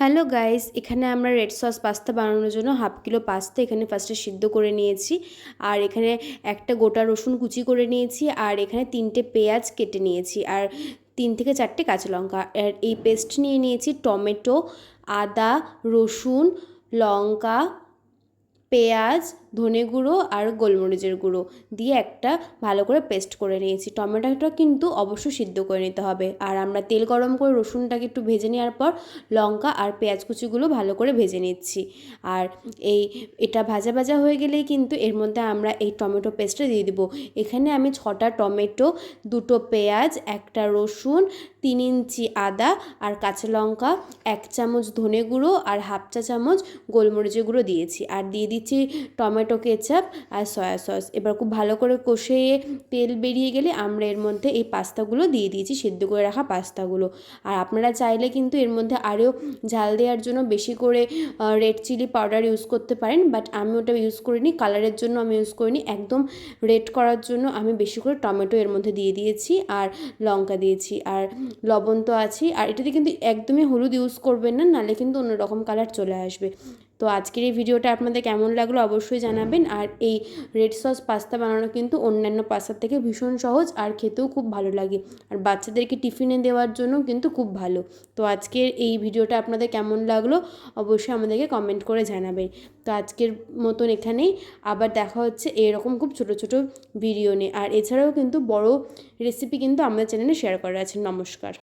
Hello guys, এখানে আমরা red sauce pasta বানানোর জন্য হাফ কিলো পাস্তা এখানে ফার্স্টে সিদ্ধ করে নিয়েছি। আর এখানে একটা গোটা রসুন কুচি করে নিয়েছি, আর এখানে 3টে পেঁয়াজ কেটে নিয়েছি, আর 3 থেকে 4টে কাঁচা লঙ্কা। আর এই পেস্ট নিয়ে নিয়েছি টমেটো, আদা, রসুন, লঙ্কা, পেঁয়াজ, ধনে গুঁড়ো আর গোলমরিচের গুঁড়ো দিয়ে একটা ভালো করে পেস্ট করে নিয়েছি। টমেটোটা কিন্তু অবশ্যই সিদ্ধ করে নিতে হবে। আর আমরা তেল গরম করে রসুনটাকে একটু ভেজে নেওয়ার পর লঙ্কা আর পেঁয়াজ কুচিগুলো ভালো করে ভেজে নিচ্ছি। আর এটা ভাজা ভাজা হয়ে গেলেই কিন্তু এর মধ্যে আমরা এই টমেটো পেস্টটা দিয়ে দিব। এখানে আমি 6টা টমেটো, 2টো পেঁয়াজ, একটা রসুন, 3 ইঞ্চি আদা আর কাঁচা লঙ্কা, 1 চামচ ধনে গুঁড়ো আর হাফ চা চামচ গোলমরিচের গুঁড়ো দিয়েছি। আর দিয়ে দিচ্ছি টমেটো কেচাপ আর সয়া সস। এবার খুব ভালো করে কষিয়ে তেল বেরিয়ে গেলে আমরা এর মধ্যে এই পাস্তাগুলো দিয়ে দিয়েছি, সেদ্ধ করে রাখা পাস্তাগুলো। আর আপনারা চাইলে কিন্তু এর মধ্যে আরও ঝাল দেওয়ার জন্য বেশি করে রেড চিলি পাউডার ইউজ করতে পারেন, বাট আমি ওটা ইউজ করিনি। কালারের জন্য আমি ইউজ করিনি, একদম রেড করার জন্য আমি বেশি করে টমেটো এর মধ্যে দিয়ে দিয়েছি আর লঙ্কা দিয়েছি, আর লবণ তো আছেই। আর এটাতে কিন্তু একদমই হলুদ ইউজ করবেন না, নাহলে কিন্তু অন্যরকম কালার চলে আসবে। তো আজকের এই ভিডিওটা আপনাদের কেমন লাগলো অবশ্যই জানাবেন। আর এই রেড সস পাস্তা বানানো কিন্তু অন্যান্য পাস্তার থেকে ভীষণ সহজ, আর খেতেও খুব ভালো লাগে, আর বাচ্চাদেরকে টিফিনে দেওয়ার জন্য কিন্তু খুব ভালো। তো আজকের এই ভিডিওটা আপনাদের কেমন লাগলো অবশ্যই আমাদেরকে কমেন্ট করে জানাবেন। তো আজকের মতন এখানেই, আবার দেখা হচ্ছে এরকম খুব ছোটো ছোটো ভিডিও নিয়ে। আর এছাড়াও কিন্তু বড় রেসিপি কিন্তু আমাদের চ্যানেলে শেয়ার করা আছে। নমস্কার।